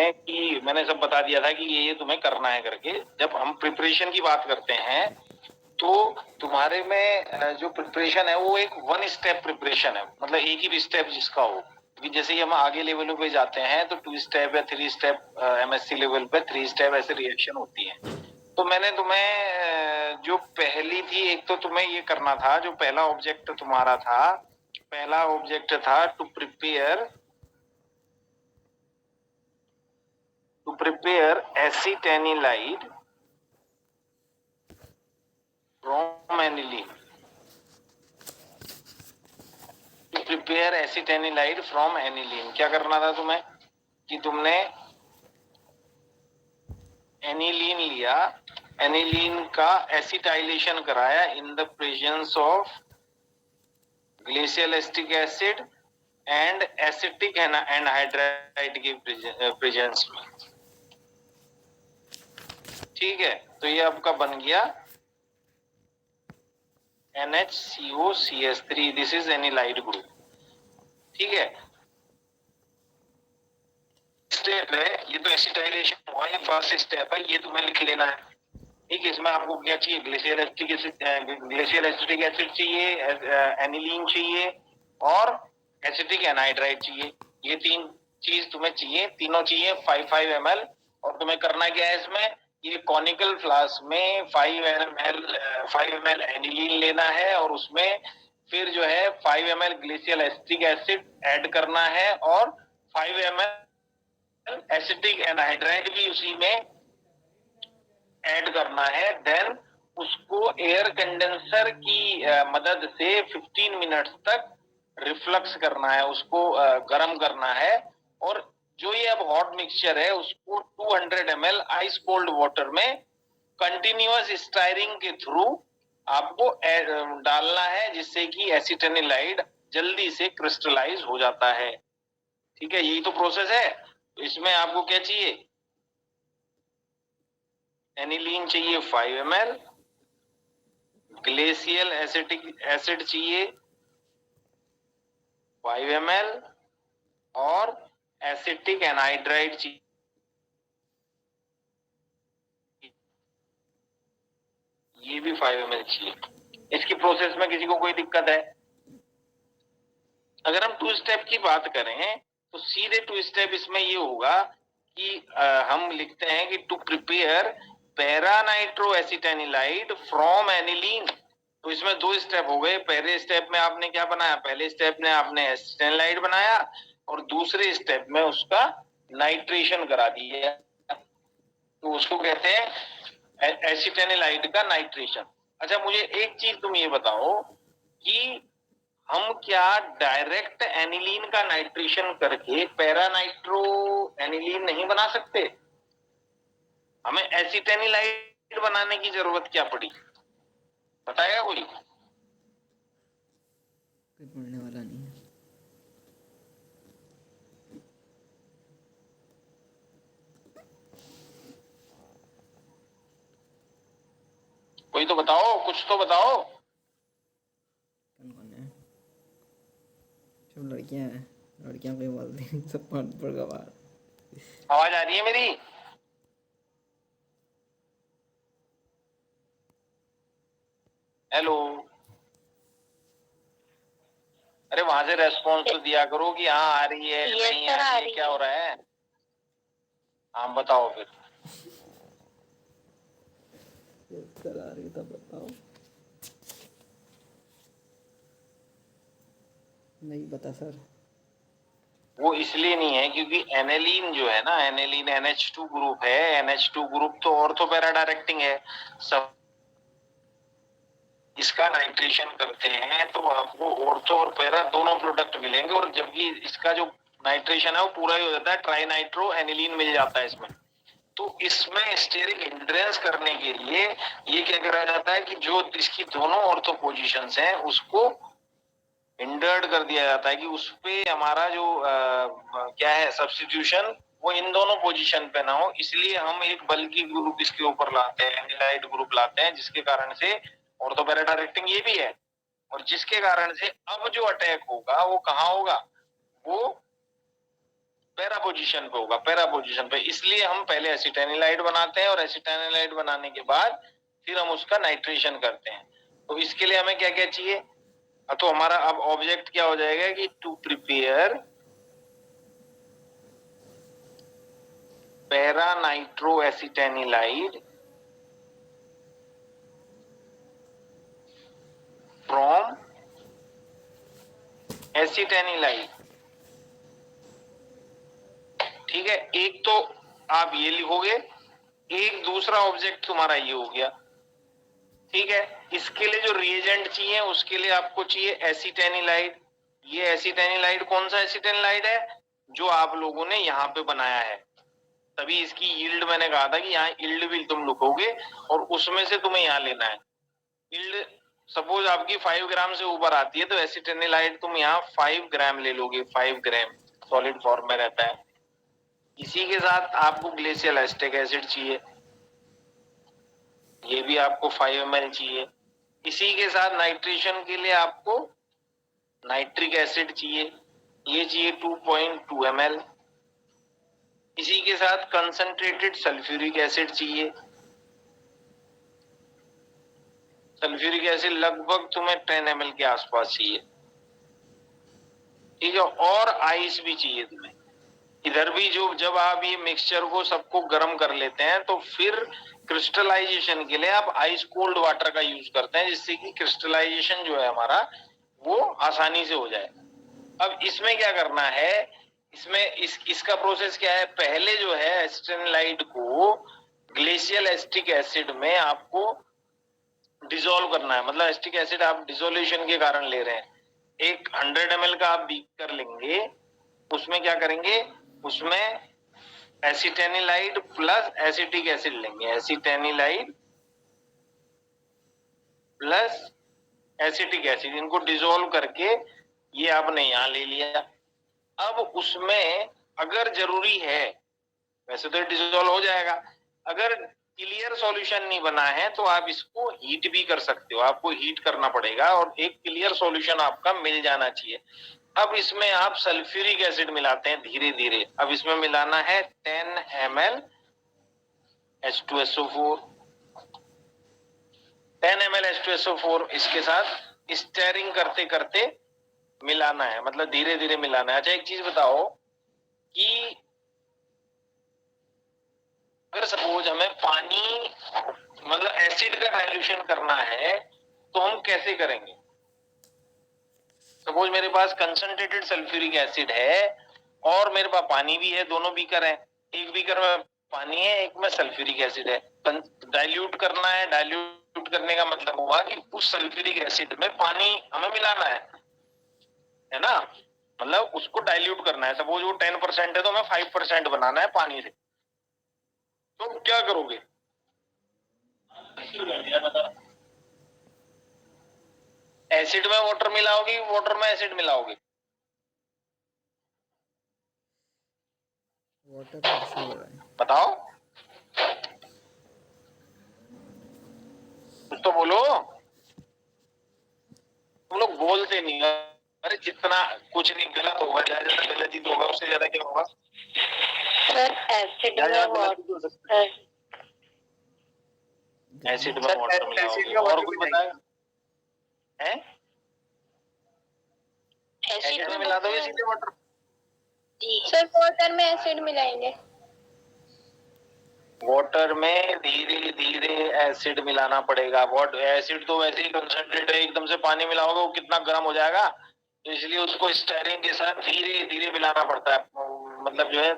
हैं कि मैंने सब बता दिया था कि ये तुम्हें करना है करके। जब हम प्रिपरेशन की बात करते हैं तो तुम्हारे में जो प्रिपरेशन है वो एक वन स्टेप प्रिपरेशन है, मतलब एक ही स्टेप जिसका हो। क्योंकि जैसे ही हम आगे लेवलों पे जाते हैं तो 2 स्टेप या 3 स्टेप, एमएससी लेवल पे 3 स्टेप ऐसे रिएक्शन होती है। तो मैंने तुम्हें जो पहली थी, एक तो तुम्हें ये करना था, जो पहला ऑब्जेक्ट तुम्हारा था, पहला ऑब्जेक्ट था to prepare acetanilide from aniline. To prepare acetanilide from aniline, क्या करना था तुम्हें कि तुमने एनिलीन लिया, एनिलीन का एसिटाइलेशन कराया in the presence of glacial acetic acid and acetic anhydride के प्रेजेंस में। ठीक है, तो ये आपका बन गया NHCOCH3, this is anilide group. ठीक है, स्टेप है ये, तो एसिटाइलेशन हुआ, ये फर्स्ट स्टेप है, ये तुम्हें लिख लेना है। ठीक है, इसमें आपको क्या चाहिए, ग्लेशियल एसिटिक एसिड चाहिए, एनिलीन चाहिए और एसिटिक एनहाइड्राइड चाहिए। ये 3 चीज तुम्हें चाहिए, तीनों चाहिए 5 ml। और तुम्हें करना क्या है इसमें, ये कॉनिकल फ्लास्क में 5 ml एनिलीन लेना है और उसमें फिर जो है 5 ml glacial acetic acid add करना है और 5 ml एसिटिक एनहाइड्राइड भी उसी में ऐड करना है। देन उसको एयर कंडेंसर की मदद से 15 मिनट्स तक रिफ्लक्स करना है, उसको गर्म करना है। और जो ये अब हॉट मिक्सचर है उसको 200 ml आइस कोल्ड वाटर में कंटिन्यूअस स्टायरिंग के थ्रू आपको डालना है, जिससे कि एसिटेनिलाइड जल्दी से क्रिस्टलाइज हो जाता है। ठीक है, यही तो प्रोसेस है। तो इसमें आपको क्या चाहिए, एनिलीन चाहिए 5 ml, ग्लेशियल एसिटिक एसिड चाहिए 5 ml और एसिटिक एनहाइड्राइड चाहिए। ये भी 5 ml चाहिए। इसकी प्रोसेस में किसी को कोई दिक्कत है? अगर हम 2 स्टेप की बात करें तो सीधे 2 स्टेप इसमें ये होगा कि हम लिखते हैं कि to prepare para nitro acetanilide from aniline. तो इसमें 2 स्टेप हो गए। पहले स्टेप में आपने क्या बनाया, पहले स्टेप में आपने एसिटेनिलाइड बनाया और दूसरे स्टेप में उसका नाइट्रेशन करा दिया, तो उसको कहते हैं एसिटेनिलाइड का नाइट्रेशन। अच्छा, मुझे एक चीज तुम ये बताओ कि हम क्या डायरेक्ट एनिलीन का नाइट्रेशन करके पैरानाइट्रो एनिलीन नहीं बना सकते? हमें एसिटेनिलाइड बनाने की जरूरत क्या पड़ी, बताएगा कोई? पढ़ने वाला नहीं है। कोई तो बताओ, कुछ तो बताओ। कौन कौन है? सब लड़कियां हैं, लड़कियां कोई बोलती नहीं, सब पर गवार। आवाज आ रही है मेरी? हेलो? अरे वहां से रेस्पॉन्स तो दिया करो कि हाँ आ रही है, नहीं आ रही है, क्या हो रहा है? हाँ बताओ फिर। सर आ रही था, बताओ। नहीं बता सर। वो इसलिए नहीं है क्योंकि एनेलीन जो है ना, एनेलीन NH2 ग्रुप है। NH2 ग्रुप तो ऑर्थो पैरा डायरेक्टिंग है। सब इसका नाइट्रेशन करते हैं तो आपको ऑर्थो और पैरा दोनों प्रोडक्ट मिलेंगे, और जबकि इसका जो नाइट्रेशन है वो पूरा ही हो जाता है, ट्राई नाइट्रो एनिलीन मिल जाता है इसमें। तो इसमें स्टेरिक हिंड्रेंस करने के लिए ये क्या करा जाता है कि जो इसकी दोनों ऑर्थो पोजीशंस हैं उसको हिंडर्ड कर दिया जाता है, कि उस पे हमारा जो क्या है सब्स्टिट्यूशन, वो इन दोनों पोजीशन पे ना हो। इसलिए हम एक बल्कि ग्रुप इसके ऊपर लाते हैं, एनिलाइड ग्रुप लाते हैं, जिसके कारण से ऑर्थोपैरा डायरेक्टिंग ये भी है, और जिसके कारण से अब जो अटैक होगा वो कहाँ होगा, वो पैरा पोजीशन पे होगा, पैरा पोजीशन पे। इसलिए हम पहले एसिटाइनिलाइड बनाते हैं और एसिटाइनिलाइड बनाने के बाद फिर हम उसका नाइट्रेशन करते हैं। तो इसके लिए हमें क्या क्या चाहिए? तो हमारा अब ऑब्जेक्ट क्या हो जाएगा कि to prepare para nitro acetanilide from acetanilide. ठीक है, एक तो आप ये लिखोगे, एक दूसरा ऑब्जेक्ट तुम्हारा ये हो गया। ठीक है, इसके लिए जो रिएजेंट चाहिए उसके लिए आपको चाहिए एसिटाइनिलाइड। ये एसिटाइनिलाइड कौन सा एसिटाइनिलाइड है? जो आप लोगों ने यहाँ पे बनाया है। तभी इसकी यील्ड मैंने कहा था कि यहाँ यील्ड भी तुम लिखोगे और उसमें से तुम्हें यहाँ लेना है। यील्ड सपोज आपकी 5 ग्राम से ऊपर आती है तो एसिटाइनिलाइड तुम यहाँ 5 ग्राम ले लोगे, 5 ग्राम सॉलिड फॉर्म में रहता है। इसी के साथ आपको ग्लेशियल एसिटिक एसिड चाहिए, ये भी आपको 5 ml चाहिए। इसी के साथ नाइट्रेशन के लिए आपको नाइट्रिक एसिड चाहिए, ये चाहिए 2.2 ml। इसी के साथ कंसंट्रेटेड सल्फ्यूरिक एसिड चाहिए, सल्फ्यूरिक एसिड लगभग तुम्हें 10 ml के आसपास चाहिए। ठीक है, और आइस भी चाहिए तुम्हें। इधर भी जो जब आप ये मिक्सचर को सबको गर्म कर लेते हैं तो फिर क्रिस्टलाइजेशन के लिए आप आइस कोल्ड वाटर का यूज करते हैं, जिससे कि क्रिस्टलाइजेशन जो है हमारा वो आसानी से हो जाए। अब इसमें क्या करना है, इसमें इसका प्रोसेस क्या है? पहले जो है एसिटाइनिलाइड को ग्लेशियल एसिटिक एसिड में आपको डिसॉल्व करना है। मतलब एसिटिक एसिड आप डिसोल्यूशन के कारण ले रहे हैं। एक 100 ml का आप बीकर लेंगे, उसमें क्या करेंगे, उसमें एसिटाइनिलाइड प्लस एसिटिक एसिड लेंगे, एसिटाइनिलाइड प्लस एसिटिक एसिड, इनको डिसॉल्व करके ये आपने यहां ले लिया। अब उसमें अगर जरूरी है, वैसे तो डिसॉल्व हो जाएगा, अगर क्लियर सॉल्यूशन नहीं बना है तो आप इसको हीट भी कर सकते हो, आपको हीट करना पड़ेगा और एक क्लियर सॉल्यूशन आपका मिल जाना चाहिए। अब इसमें आप सल्फ्यूरिक एसिड मिलाते हैं धीरे धीरे। अब इसमें मिलाना है 10 ml H2SO4, 10 ml H2SO4 इसके साथ स्टेरिंग करते करते मिलाना है, मतलब धीरे धीरे मिलाना है। अच्छा एक चीज बताओ कि अगर सपोज हमें पानी मतलब एसिड का डाइल्यूशन करना है तो हम कैसे करेंगे? सपोज मेरे पास कंसंट्रेटेड सल्फ्यूरिक एसिड है और मेरे पास पानी भी है, दोनों बीकर है, एक बीकर में पानी है, एक में सल्फ्यूरिक एसिड है। डाइल्यूट करना है, डाइल्यूट करने का मतलब हुआ कि उस सल्फ्यूरिक एसिड में पानी हमें मिलाना है ना, मतलब उसको डाइल्यूट करना है। सपोज वो 10% है तो हमें 5% बनाना है पानी से। तो क्या करोगे? एसिड में वाटर मिलाओगे, वाटर में एसिड मिलाओगे? वाटर में ऐसे हो रहा है। बताओ, कुछ तो बोलो। तुम लोग बोलते नहीं। अरे जितना कुछ नहीं, गलत होगा, ज्यादा गलत ही तो होगा, उससे ज्यादा क्या होगा? सर एसिड में वाटर, एसिड में वाटर मिलाओगे। और कोई बताएगा? हैं? एसिड में मिला दोगे सीधे वाटर? सर वाटर में एसिड मिलाएंगे। वाटर में धीरे धीरे एसिड मिलाना पड़ेगा। एसिड तो वैसे ही कंसंट्रेट है, एकदम से पानी मिलाओगे वो कितना गर्म हो जाएगा, तो इसलिए उसको स्टेरिंग के साथ धीरे धीरे मिलाना पड़ता है। मतलब जो है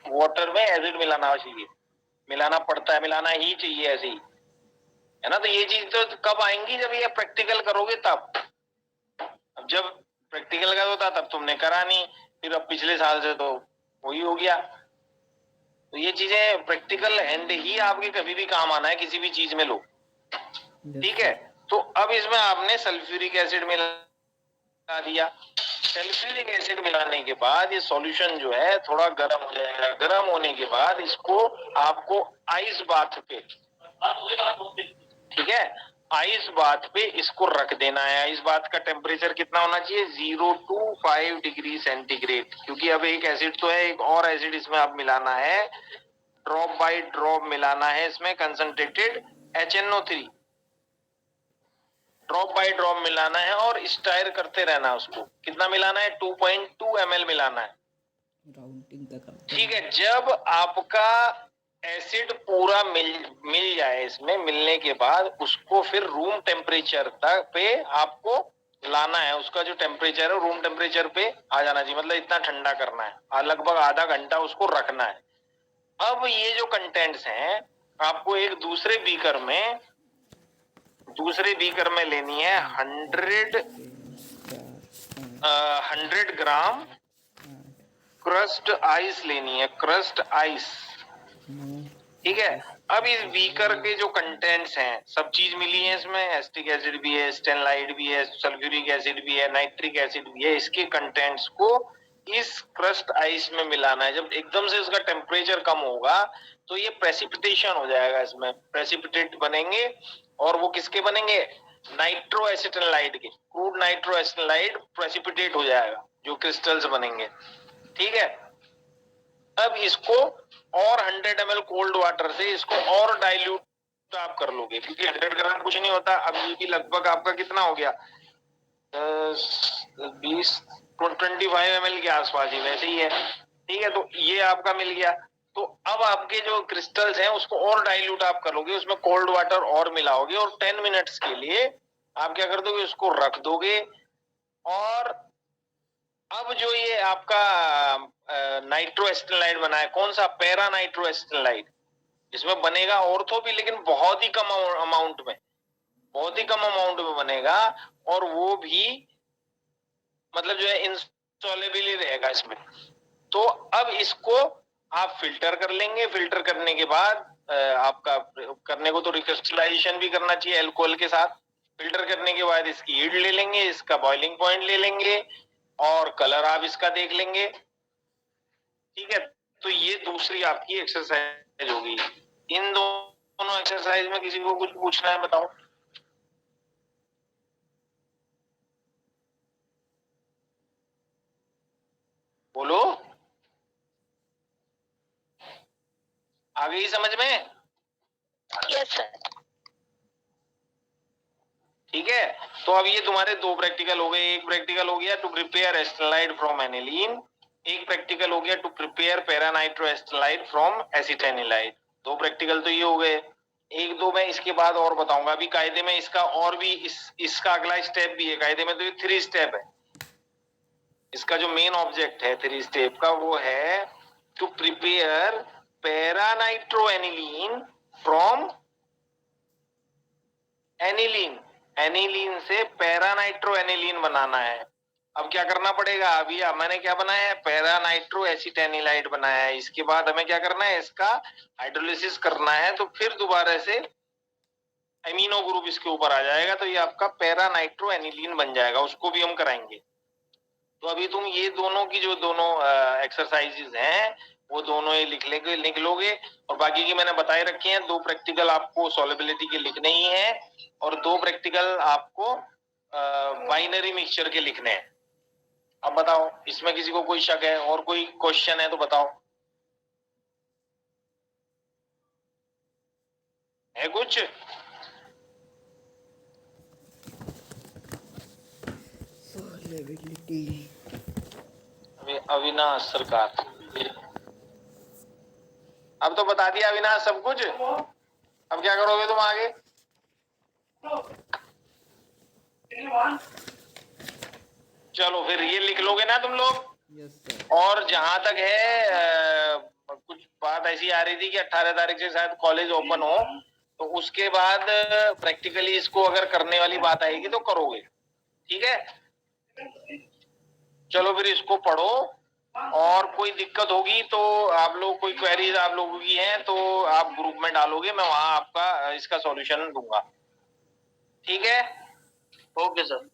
वाटर में एसिड मिलाना चाहिए, मिलाना पड़ता है, मिलाना ही चाहिए ऐसे ही, है ना। तो ये चीज तो कब आएंगी? जब ये प्रैक्टिकल करोगे तब। अब जब प्रैक्टिकल का होता तब तुमने करा नहीं, फिर अब पिछले साल से तो वही हो गया। तो ये चीजें प्रैक्टिकल हैंड ही आपके कभी भी काम आना है, किसी भी चीज में लो। ठीक है, तो अब इसमें आपने सल्फ्यूरिक एसिड मिला दिया। सल्फ्यूरिक एसिड मिलाने के बाद ये सॉल्यूशन जो है थोड़ा गर्म हो जाएगा। गर्म होने के बाद इसको आपको आइस बाथ पे, ठीक है, आइस बात पे इसको रख देना है। आइस बात का टेम्परेचर कितना होना चाहिए? 0 to 5 डिग्री सेंटीग्रेड, क्योंकि अब एक एसिड तो है, एक और एसिड इसमें अब मिलाना है, ड्रॉप बाय ड्रॉप मिलाना है इसमें concentrated HNO3, drop by drop मिलाना है और स्टायर करते रहना है उसको। कितना मिलाना है? 2.2 ml मिलाना है। राउंडिंग तक करते हैं। ठीक है, जब आपका एसिड पूरा मिल जाए, इसमें मिलने के बाद उसको फिर रूम टेम्परेचर तक पे आपको लाना है। उसका जो टेम्परेचर है रूम टेम्परेचर पे आ जाना चाहिए, मतलब इतना ठंडा करना है, लगभग आधा घंटा उसको रखना है। अब ये जो कंटेंट्स हैं आपको एक दूसरे बीकर में लेनी है 100 ग्राम क्रस्ट आइस लेनी है, क्रस्ट आइस। ठीक है, अब इस बीकर के जो कंटेंट्स हैं सब चीज मिली है इसमें, एसिटिक एसिड भी है, स्टेनलाइट भी है, सल्फ्यूरिक एसिड भी है, नाइट्रिक एसिड भी है। इसके कंटेंट्स को इस क्रस्ट आइस में मिलाना है। जब एकदम से इसका टेम्परेचर कम होगा तो ये प्रेसिपिटेशन हो जाएगा, इसमें प्रेसिपिटेट बनेंगे। और वो किसके बनेंगे? नाइट्रो एसिटिलाइड के, क्रूड नाइट्रो एसिटिलाइड प्रेसिपिटेट हो जाएगा, जो क्रिस्टल्स बनेंगे। ठीक है, अब इसको और 100 ml कोल्ड वाटर से इसको और डाइल्यूट आप कर लोगे, क्योंकि 100 ग्राम कुछ नहीं होता। अब ये भी लगभग आपका कितना हो गया? 25 ml के आसपास ही, वैसे ही है। ठीक है, तो ये आपका मिल गया। तो अब आपके जो क्रिस्टल्स हैं उसको और डाइल्यूट आप करोगे, उसमें कोल्ड वाटर और मिलाओगे और 10 मिनट्स के लिए आप क्या कर दोगे? उसको रख दोगे। और अब जो ये आपका नाइट्रो एसिटिलाइड बना है, कौन सा? Para nitro acetylide. इसमें बनेगा ऑर्थो भी, लेकिन बहुत ही कम अमाउंट में, बहुत ही कम अमाउंट में बनेगा। और वो भी मतलब जो है इंसॉल्युबल रहेगा इसमें। तो अब इसको आप फिल्टर कर लेंगे। फिल्टर करने के बाद आपका करने को तो रिक्रिस्टलाइजेशन भी करना चाहिए अल्कोहल के साथ। फिल्टर करने के बाद इसकी यील्ड ले लेंगे, इसका बॉइलिंग पॉइंट ले लेंगे और कलर आप इसका देख लेंगे। ठीक है, तो ये दूसरी आपकी एक्सरसाइज होगी। इन दोनों एक्सरसाइज में किसी को कुछ पूछना है? बताओ। बोलो, आ गई समझ में? Yes sir. ठीक है, तो अब ये तुम्हारे दो प्रैक्टिकल हो गए। एक प्रैक्टिकल हो गया to prepare acetylene from aniline, एक प्रैक्टिकल हो गया to prepare para nitro acetylene from acetanilide. दो प्रैक्टिकल तो ये हो गए। एक दो मैं इसके बाद और बताऊंगा। अभी कायदे में इसका और भी इसका अगला स्टेप भी है। कायदे में तो ये 3 स्टेप है। इसका जो मेन ऑब्जेक्ट है 3 स्टेप का, वो है to prepare paranitro aniline from aniline. Aniline से पैरानाइट्रो एनिलीन बनाना है। अब क्या करना पड़ेगा? अभी मैंने क्या बनाया है? पैरानाइट्रो एसिटाइनिलाइड बनाया है। इसके बाद हमें क्या करना है? इसका हाइड्रोलिसिस करना है। तो फिर दोबारा से एमिनो ग्रुप इसके ऊपर आ जाएगा, तो ये आपका पैरानाइट्रो एनिलीन बन जाएगा। उसको भी हम कराएंगे। तो अभी तुम ये दोनों की जो दोनों एक्सरसाइजेज हैं वो दोनों ही लिख लोगे। और बाकी की मैंने बताए रखी हैं। 2 प्रैक्टिकल आपको सॉल्युबिलिटी के लिखने ही है और 2 प्रैक्टिकल आपको बाइनरी मिक्सचर के लिखने हैं। अब बताओ, इसमें किसी को कोई शक है और कोई क्वेश्चन है तो बताओ। है कुछ? सॉल्युबिलिटी अविनाश सरकार, अब तो बता दिया अविनाश सब कुछ। अब क्या करोगे तुम आगे? चलो फिर ये लिख लोगे ना तुम लोग। Yes sir. और जहां तक है कुछ बात ऐसी आ रही थी कि 18 तारीख से शायद कॉलेज ओपन हो, तो उसके बाद प्रैक्टिकली इसको अगर करने वाली बात आएगी तो करोगे। ठीक है, चलो फिर इसको पढ़ो। और कोई दिक्कत होगी तो आप लोग, कोई क्वेरीज आप लोगों की हैं तो आप ग्रुप में डालोगे, मैं वहां आपका इसका सॉल्यूशन दूंगा। ठीक है, ओके सर।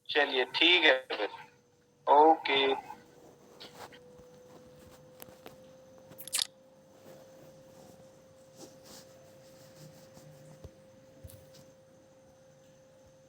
चलिए ठीक है फिर, ओके।